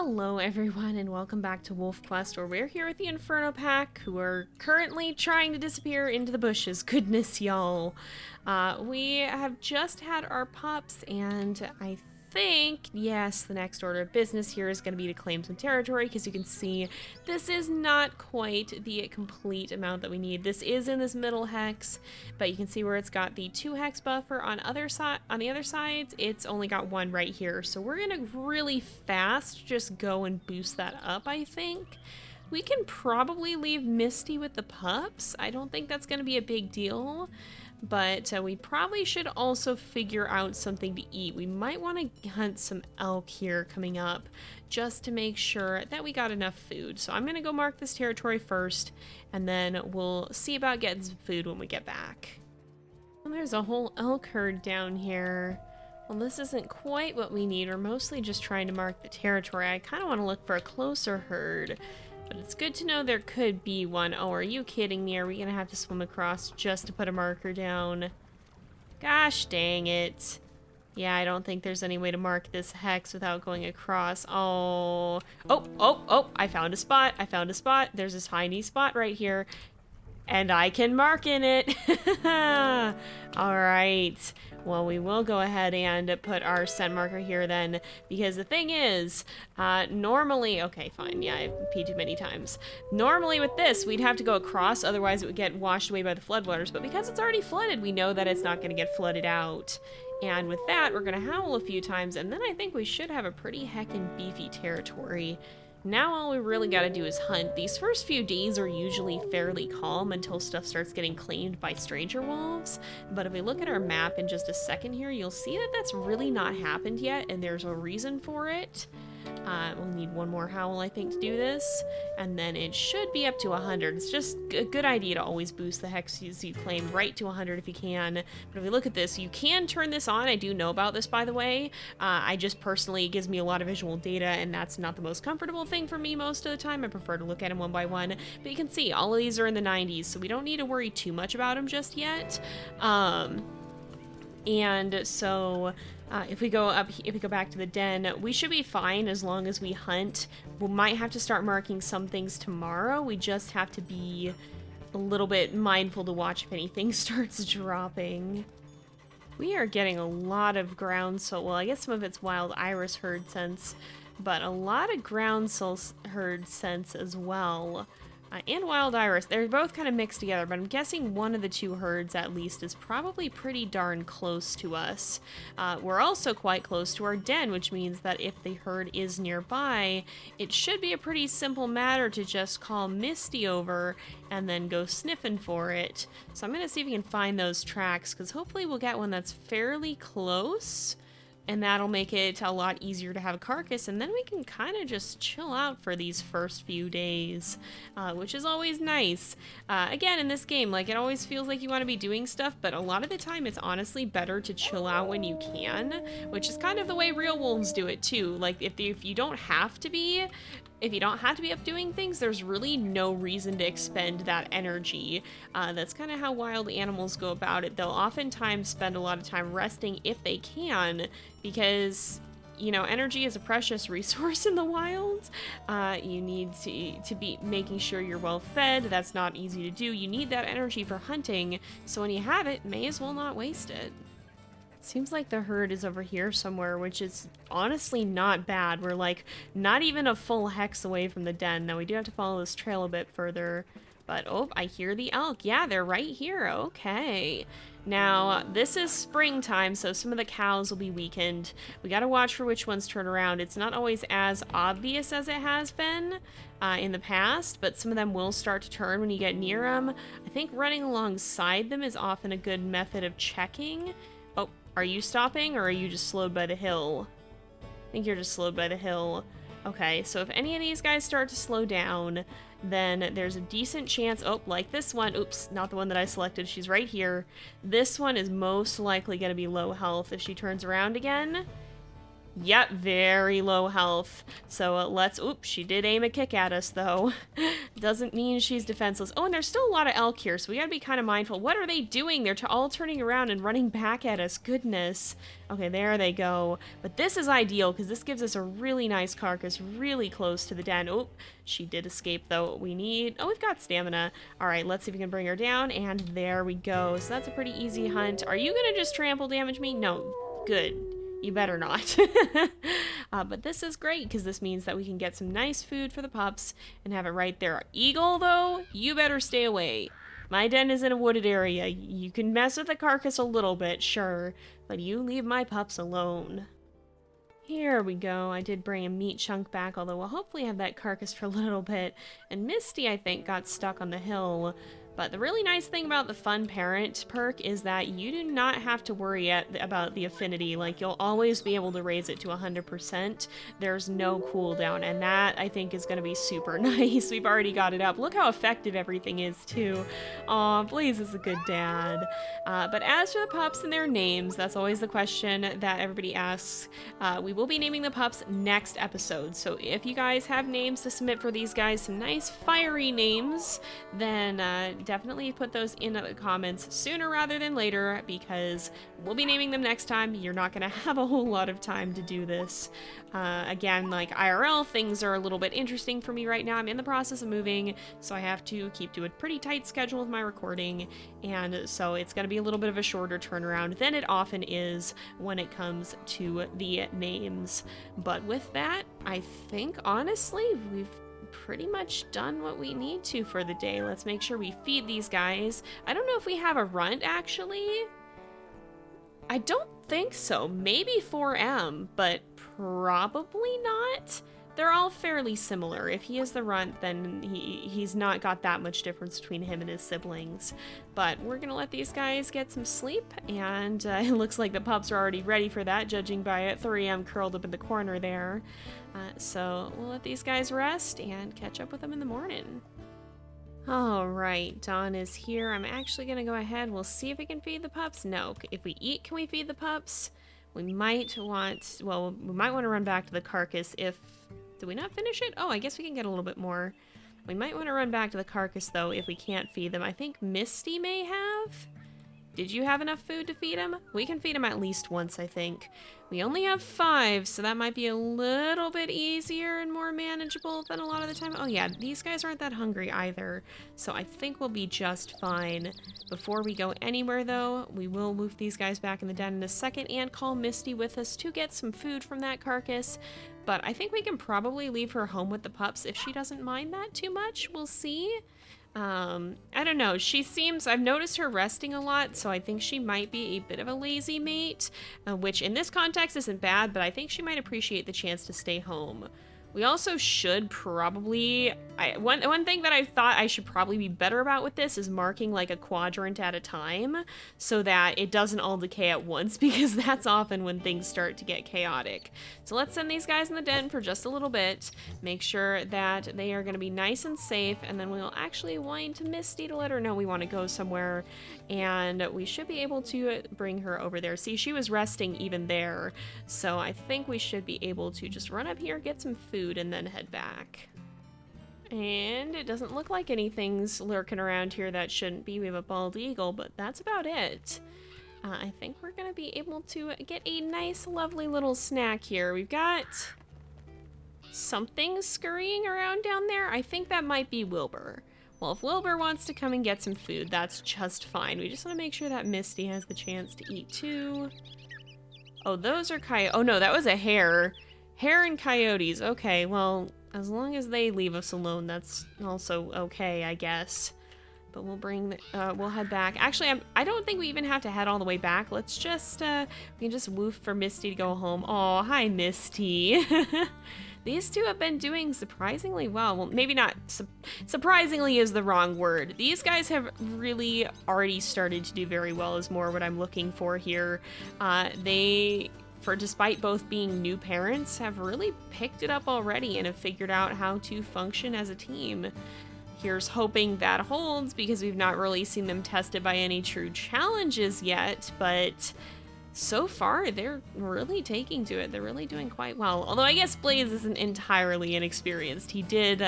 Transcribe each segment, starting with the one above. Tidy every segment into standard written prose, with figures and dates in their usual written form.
Hello everyone and welcome back to WolfQuest, where we're here with the Inferno pack who are currently trying to disappear into the bushes. Goodness y'all. We have just had our pups and I think, yes, the next order of business here is going to be to claim some territory, because you can see this is not quite the complete amount that we need. This is in this middle hex, but you can see where it's got the 2 hex buffer on the other sides. It's only got 1 right here, so we're gonna really fast just go and boost that up. I think we can probably leave Misty with the pups. I don't think that's gonna be a big deal. But we probably should also figure out something to eat. We might want to hunt some elk here coming up, just to make sure that we got enough food. So I'm going to go mark this territory first, and then we'll see about getting some food when we get back. Well, there's a whole elk herd down here. Well, this isn't quite what we need. We're mostly just trying to mark the territory. I kind of want to look for a closer herd. But it's good to know there could be one. Oh, are you kidding me? Are we gonna have to swim across just to put a marker down? Gosh dang it. Yeah, I don't think there's any way to mark this hex without going across. Oh. Oh, I found a spot. There's this tiny spot right here. And I can mark in it. Alright. Well, we will go ahead and put our scent marker here then, because the thing is, normally, okay, fine, yeah, I've peed too many times. Normally with this, we'd have to go across, otherwise it would get washed away by the floodwaters, but because it's already flooded, we know that it's not going to get flooded out. And with that, we're going to howl a few times, and then I think we should have a pretty heckin' beefy territory. Now all we really gotta do is hunt. These first few days are usually fairly calm until stuff starts getting claimed by stranger wolves, but if we look at our map in just a second here, you'll see that that's really not happened yet, and there's a reason for it. We'll need one more howl, I think, to do this, and then it should be up to 100. It's just a good idea to always boost the hexes you claim right to 100 if you can. But if we look at this, you can turn this on. I do know about this, by the way. I just personally, it gives me a lot of visual data, and that's not the most comfortable thing for me most of the time. I prefer to look at them one by one. But you can see, all of these are in the 90s, so we don't need to worry too much about them just yet. And so if we go back to the den, we should be fine as long as we hunt. We might have to start marking some things tomorrow. We just have to be a little bit mindful to watch if anything starts dropping. We are getting a lot of groundsel. Well, I guess some of it's wild iris herd scents, but a lot of groundsel herd scents as well. And wild iris. They're both kind of mixed together, but I'm guessing one of the 2 herds at least is probably pretty darn close to us. We're also quite close to our den, which means that if the herd is nearby, it should be a pretty simple matter to just call Misty over and then go sniffing for it. So I'm going to see if we can find those tracks, because hopefully we'll get one that's fairly close. And that'll make it a lot easier to have a carcass, and then we can kind of just chill out for these first few days, which is always nice. Again, in this game, like, it always feels like you want to be doing stuff, but a lot of the time it's honestly better to chill out when you can, which is kind of the way real wolves do it too. Like, if you don't have to be up doing things, there's really no reason to expend that energy. That's kind of how wild animals go about it. They'll oftentimes spend a lot of time resting if they can, because, you know, energy is a precious resource in the wild. You need to be making sure you're well fed. That's not easy to do. You need that energy for hunting, so when you have it, may as well not waste it. Seems like the herd is over here somewhere, which is honestly not bad. We're like not even a full hex away from the den. Now we do have to follow this trail a bit further, but oh, I hear the elk. Yeah, they're right here. Okay. Now, this is springtime, so some of the cows will be weakened. We gotta watch for which ones turn around. It's not always as obvious as it has been in the past, but some of them will start to turn when you get near them. I think running alongside them is often a good method of checking. Oh, are you stopping, or are you just slowed by the hill? I think you're just slowed by the hill. Okay, so if any of these guys start to slow down, then there's a decent chance, oh, like this one, oops, not the one that I selected, she's right here. This one is most likely going to be low health if she turns around again. Yep, very low health. So let's, oops, she did aim a kick at us though. Doesn't mean she's defenseless. Oh, and there's still a lot of elk here, so we gotta be kind of mindful. What are they doing? They're all turning around and running back at us. Goodness. Okay, there they go. But this is ideal because this gives us a really nice carcass really close to the den. Oh, she did escape though. We need, oh, we've got stamina. All right, let's see if we can bring her down, and there we go. So that's a pretty easy hunt. Are you gonna just trample damage me? No. Good. You better not. But this is great because this means that we can get some nice food for the pups and have it right there. Eagle, though, you better stay away. My den is in a wooded area. You can mess with the carcass a little bit, sure, but you leave my pups alone. Here we go. I did bring a meat chunk back, although we'll hopefully have that carcass for a little bit. And Misty, I think, got stuck on the hill. But the really nice thing about the Fun Parent perk is that you do not have to worry about the affinity. Like, you'll always be able to raise it to 100%. There's no cooldown, and that, I think, is going to be super nice. We've already got it up. Look how effective everything is, too. Aw, Blaze is a good dad. But as for the pups and their names, that's always the question that everybody asks. We will be naming the pups next episode, so if you guys have names to submit for these guys, some nice fiery names, then definitely put those in the comments sooner rather than later, because we'll be naming them next time. You're not going to have a whole lot of time to do this. Again, like IRL, things are a little bit interesting for me right now. I'm in the process of moving, so I have to keep to a pretty tight schedule with my recording, and so it's going to be a little bit of a shorter turnaround than it often is when it comes to the names. But with that, I think, honestly, we've pretty much done what we need to for the day. Let's make sure we feed these guys. I don't know if we have a runt, actually. I don't think so. Maybe 4M, but probably not. They're all fairly similar. If he is the runt, then he's not got that much difference between him and his siblings. But we're gonna let these guys get some sleep, and it looks like the pups are already ready for that, judging by 3M curled up in the corner there. So we'll let these guys rest and catch up with them in the morning. All right, dawn is here. I'm actually gonna go ahead. We'll see if we can feed the pups. No, if we eat, can we feed the pups? We might want, well, we might want to run back to the carcass if, did we not finish it? Oh, I guess we can get a little bit more. We might want to run back to the carcass, though, if we can't feed them. I think Misty may have. Did you have enough food to feed him? We can feed him at least once, I think. We only have 5, so that might be a little bit easier and more manageable than a lot of the time. Oh yeah, these guys aren't that hungry either, so I think we'll be just fine. Before we go anywhere, though, we will move these guys back in the den in a second and call Misty with us to get some food from that carcass. But I think we can probably leave her home with the pups if she doesn't mind that too much. We'll see. I don't know. She seems, I've noticed her resting a lot, so I think she might be a bit of a lazy mate, which in this context isn't bad, but I think she might appreciate the chance to stay home. We also should probably, one thing that I thought I should probably be better about with this is marking like a quadrant at a time so that it doesn't all decay at once, because that's often when things start to get chaotic. So let's send these guys in the den for just a little bit, make sure that they are going to be nice and safe, and then we'll actually wind to Misty to let her know we want to go somewhere, and we should be able to bring her over there. See, she was resting even there, so I think we should be able to just run up here, get some food, and then head back. And it doesn't look like anything's lurking around here that shouldn't be. We have a bald eagle, but that's about it. I think we're gonna be able to get a nice, lovely little snack here. We've got something scurrying around down there. I think that might be Wilbur. Well, if Wilbur wants to come and get some food, that's just fine. We just want to make sure that Misty has the chance to eat too. Oh, those are coyotes. Oh no, that was a hare. Hare and coyotes. Okay, well, as long as they leave us alone, that's also okay, I guess. But we'll bring we'll head back. Actually, I don't think we even have to head all the way back. Let's just, we can just woof for Misty to go home. Oh, hi, Misty. These two have been doing surprisingly well. Well, maybe not, surprisingly is the wrong word. These guys have really already started to do very well is more what I'm looking for here. Despite both being new parents, have really picked it up already and have figured out how to function as a team. Here's hoping that holds, because we've not really seen them tested by any true challenges yet, but so far, they're really taking to it. They're really doing quite well. Although I guess Blaze isn't entirely inexperienced. He did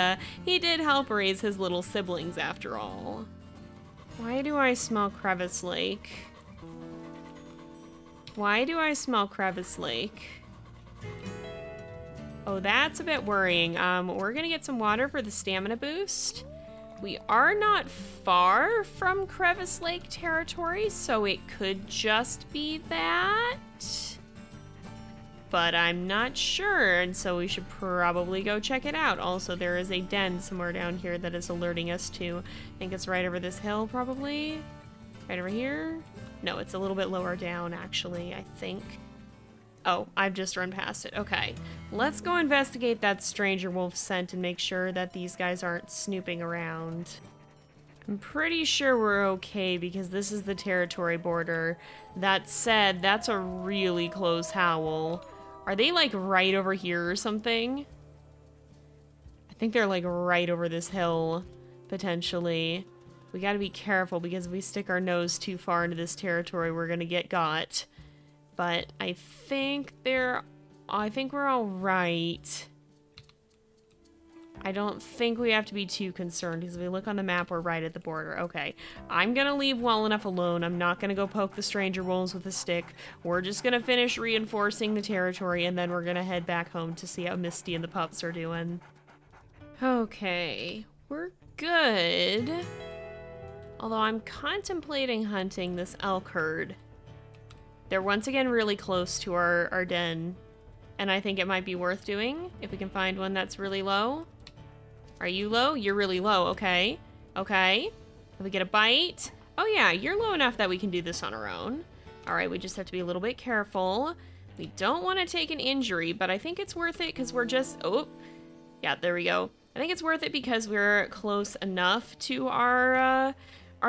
help raise his little siblings after all. Why do I smell Crevice Lake? Why do I smell Crevice Lake? Oh, that's a bit worrying. We're gonna get some water for the stamina boost. We are not far from Crevice Lake territory, so it could just be that. But I'm not sure, and so we should probably go check it out. Also, there is a den somewhere down here that is alerting us to. I think it's right over this hill, probably. Right over here? No, it's a little bit lower down, actually, I think. Oh, I've just run past it. Okay, let's go investigate that stranger wolf scent and make sure that these guys aren't snooping around. I'm pretty sure we're okay because this is the territory border. That said, that's a really close howl. Are they like right over here or something? I think they're like right over this hill, potentially. We gotta be careful because if we stick our nose too far into this territory, we're gonna get got. But I think we're all right. I don't think we have to be too concerned because if we look on the map, we're right at the border. Okay, I'm gonna leave well enough alone. I'm not gonna go poke the stranger wolves with a stick. We're just gonna finish reinforcing the territory and then we're gonna head back home to see how Misty and the pups are doing. Okay, we're good. Although I'm contemplating hunting this elk herd. They're once again really close to our den, and I think it might be worth doing if we can find one that's really low. Are you low? You're really low. Okay. Okay. If we get a bite. Oh yeah, you're low enough that we can do this on our own. All right, we just have to be a little bit careful. We don't want to take an injury, but I think it's worth it because we're just... Oh, yeah, there we go. I think it's worth it because we're close enough to our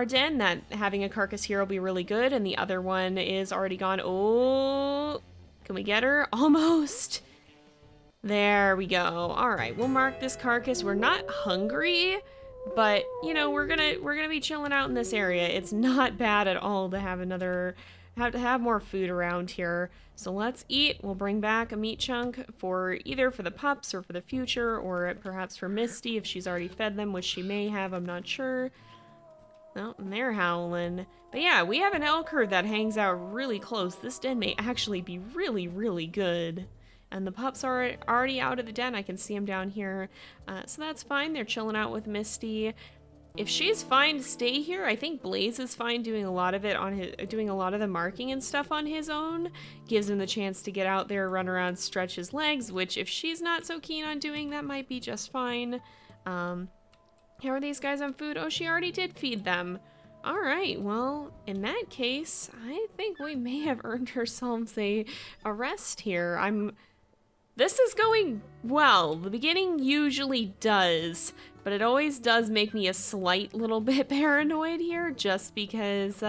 den that having a carcass here will be really good, and the other one is already gone. Oh, can we get her? Almost. There we go. All right, we'll mark this carcass. We're not hungry, but you know, we're gonna be chilling out in this area. It's not bad at all to have more food around here. So let's eat. We'll bring back a meat chunk for either for the pups or for the future, or perhaps for Misty if she's already fed them, which she may have. I'm not sure. Oh, and they're howling. But yeah, we have an elk herd that hangs out really close. This den may actually be really, really good. And the pups are already out of the den. I can see them down here. So that's fine. They're chilling out with Misty. If she's fine to stay here, I think Blaze is fine doing a lot of it on his, doing a lot of the marking and stuff on his own. Gives him the chance to get out there, run around, stretch his legs, which if she's not so keen on doing, that might be just fine. How are these guys on food? Oh, she already did feed them. All right, well, in that case, I think we may have earned ourselves a rest here. This is going well. The beginning usually does, but it always does make me a slight little bit paranoid here, just because,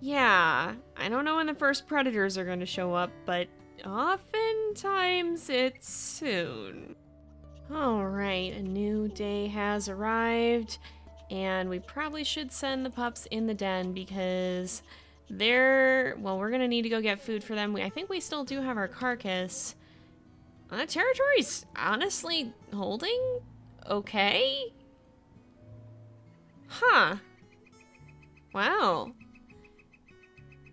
yeah, I don't know when the first predators are going to show up, but oftentimes it's soon. All right, a new day has arrived, and we probably should send the pups in the den because we're gonna need to go get food for them. I think we still do have our carcass. That territory's honestly holding okay. Huh. Wow.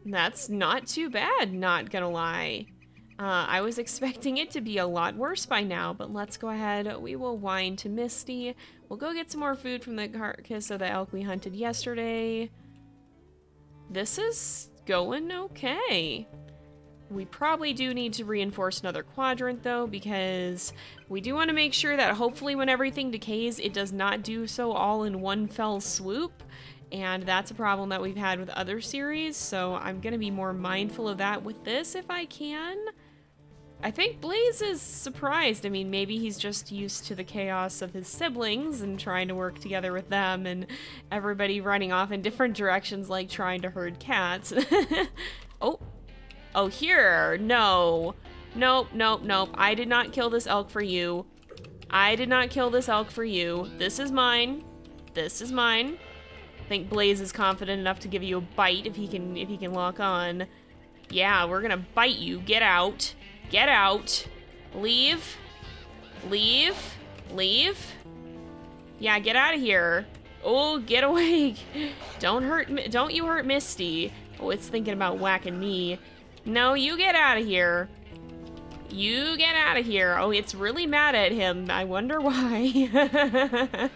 That's not too bad, not gonna lie. I was expecting it to be a lot worse by now, but let's go ahead. We will wind to Misty. We'll go get some more food from the carcass of the elk we hunted yesterday. This is going okay. We probably do need to reinforce another quadrant though, because we do want to make sure that hopefully when everything decays, it does not do so all in one fell swoop. And that's a problem that we've had with other series, so I'm going to be more mindful of that with this if I can. I think Blaze is surprised. I mean, maybe he's just used to the chaos of his siblings and trying to work together with them and everybody running off in different directions like trying to herd cats. Oh, here. No. Nope. I did not kill this elk for you. I did not kill this elk for you. This is mine. This is mine. I think Blaze is confident enough to give you a bite if he can lock on. Yeah, we're gonna bite you. Get out. Get out. Leave. Leave. Leave. Yeah, get out of here. Oh, get away. Don't you hurt Misty. Oh, it's thinking about whacking me. No, you get out of here. You get out of here. Oh, it's really mad at him. I wonder why.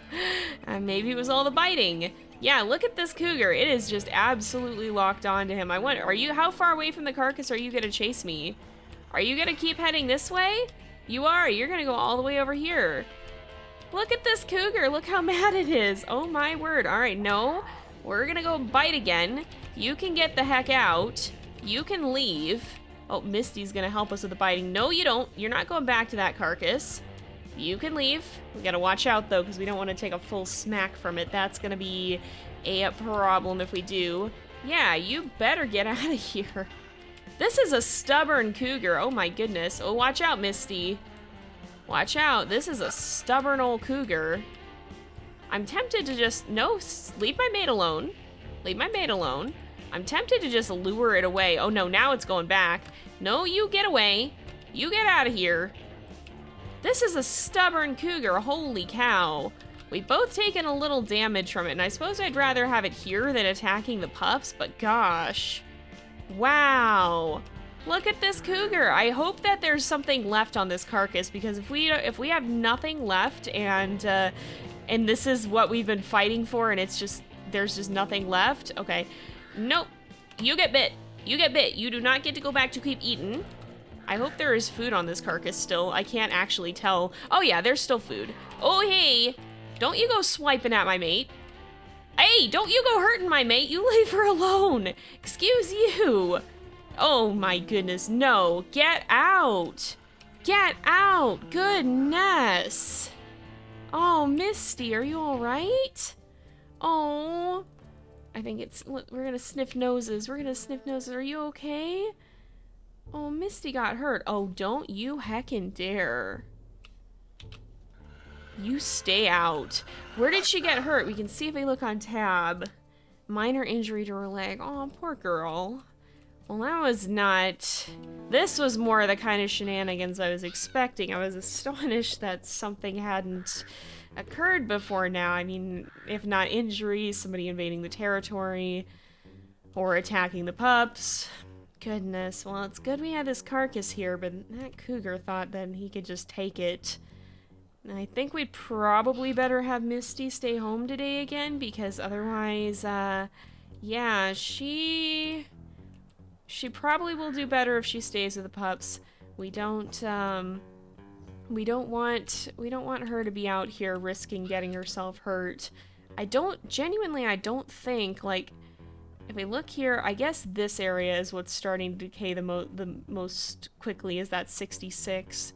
Maybe it was all the biting. Yeah, look at this cougar. It is just absolutely locked on to him. I wonder, how far away from the carcass are you gonna chase me? Are you gonna keep heading this way? You are. You're gonna go all the way over here. Look at this cougar. Look how mad it is. Oh my word. All right, no. We're gonna go bite again. You can get the heck out. You can leave. Oh, Misty's gonna help us with the biting. No, you don't. You're not going back to that carcass. You can leave. We gotta watch out though, because we don't want to take a full smack from it. That's gonna be a problem if we do. Yeah, you better get out of here. This is a stubborn cougar. Oh my goodness. Oh, watch out, Misty. Watch out. This is a stubborn old cougar. I'm tempted to just... No, leave my mate alone. Leave my mate alone. I'm tempted to just lure it away. Oh no, now it's going back. No, you get away. You get out of here. This is a stubborn cougar. Holy cow. We've both taken a little damage from it, and I suppose I'd rather have it here than attacking the pups, but gosh. Wow. Look at this cougar. I hope that there's something left on this carcass, because if we have nothing left and this is what we've been fighting for and there's just nothing left. Okay. Nope. You get bit. You get bit. You do not get to go back to keep eating. I hope there is food on this carcass still. I can't actually tell. Oh yeah, there's still food. Oh hey, don't you go swiping at my mate. Hey, don't you go hurting my mate. You leave her alone. Excuse you. Oh my goodness, no. Get out. Get out. Goodness. Oh, Misty, are you all right? Oh, I think we're gonna sniff noses. We're gonna sniff noses. Are you okay? Oh, Misty got hurt. Oh, don't you heckin' dare. You stay out. Where did she get hurt? We can see if we look on tab. Minor injury to her leg. Oh, poor girl. Well, that was not... This was more the kind of shenanigans I was expecting. I was astonished that something hadn't occurred before now. I mean, if not injuries, somebody invading the territory or attacking the pups. Goodness. Well, it's good we had this carcass here, but that cougar thought that he could just take it. And I think we'd probably better have Misty stay home today again, because otherwise, yeah, she probably will do better if she stays with the pups. We don't want her to be out here risking getting herself hurt. I don't think, like, if we look here, I guess this area is what's starting to decay the most quickly, is that 66.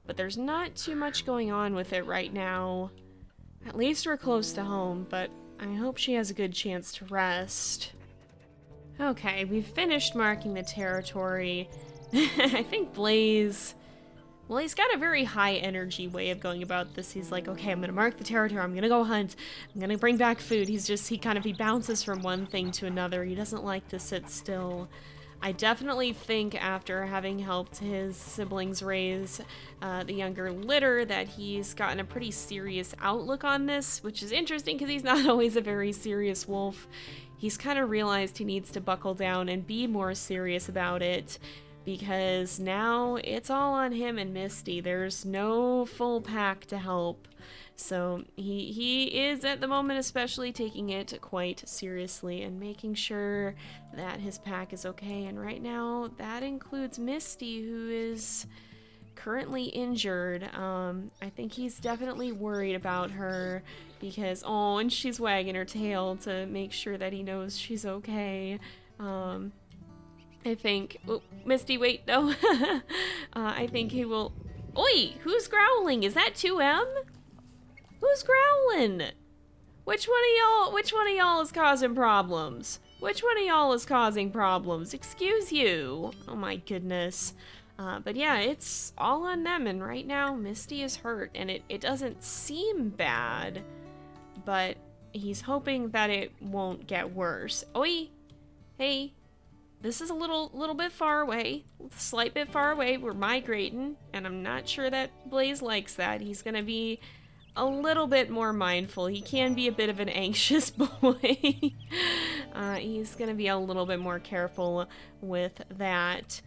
But there's not too much going on with it right now. At least we're close to home, but I hope she has a good chance to rest. Okay, we've finished marking the territory. I think Blaze... Well, he's got a very high energy way of going about this. He's like, okay, I'm gonna mark the territory, I'm gonna go hunt, I'm gonna bring back food. He bounces from one thing to another. He doesn't like to sit still. I definitely think after having helped his siblings raise the younger litter that he's gotten a pretty serious outlook on this, which is interesting because he's not always a very serious wolf. He's kind of realized he needs to buckle down and be more serious about it, because now it's all on him and Misty. There's no full pack to help. So he is at the moment especially taking it quite seriously and making sure that his pack is okay. And right now that includes Misty, who is currently injured. I think he's definitely worried about her because, oh, and she's wagging her tail to make sure that he knows she's okay. I think... Oh, Misty, wait, no. I think he will... Oi! Who's growling? Is that 2M? Who's growling? Which one of y'all is causing problems? Which one of y'all is causing problems? Excuse you. Oh my goodness. But yeah, it's all on them, and right now Misty is hurt, and it doesn't seem bad, but he's hoping that it won't get worse. Oi! Hey! this is a little bit far away, a slight bit far away. We're migrating, and I'm not sure that Blaze likes that. He's gonna be a little bit more mindful. He can be a bit of an anxious boy. He's gonna be a little bit more careful with that.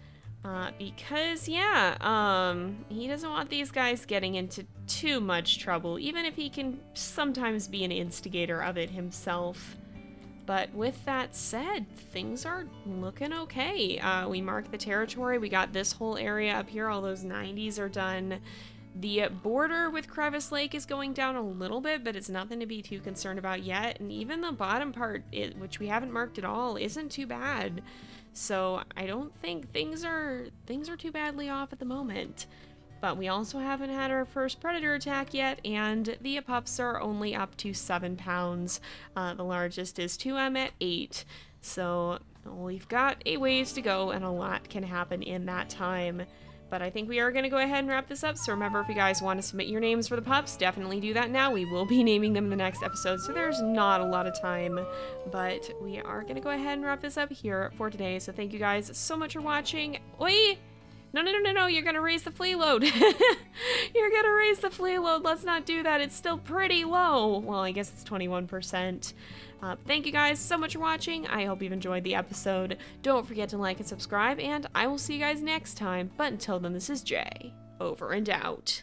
Because, yeah, he doesn't want these guys getting into too much trouble, even if he can sometimes be an instigator of it himself. But with that said, things are looking okay. We marked the territory. We got this whole area up here. All those 90s are done. The border with Crevice Lake is going down a little bit, but it's nothing to be too concerned about yet. And even the bottom part, which we haven't marked at all, isn't too bad. So I don't think things are too badly off at the moment. But we also haven't had our first predator attack yet, and the pups are only up to 7 pounds. The largest is 2M at 8. So we've got a ways to go, and a lot can happen in that time. But I think we are going to go ahead and wrap this up. So remember, if you guys want to submit your names for the pups, definitely do that now. We will be naming them in the next episode, so there's not a lot of time. But we are going to go ahead and wrap this up here for today. So thank you guys so much for watching. Oi! No, you're going to raise the flea load. You're going to raise the flea load. Let's not do that. It's still pretty low. Well, I guess it's 21%. Thank you guys so much for watching. I hope you've enjoyed the episode. Don't forget to like and subscribe, and I will see you guys next time. But until then, this is Jay. Over and out.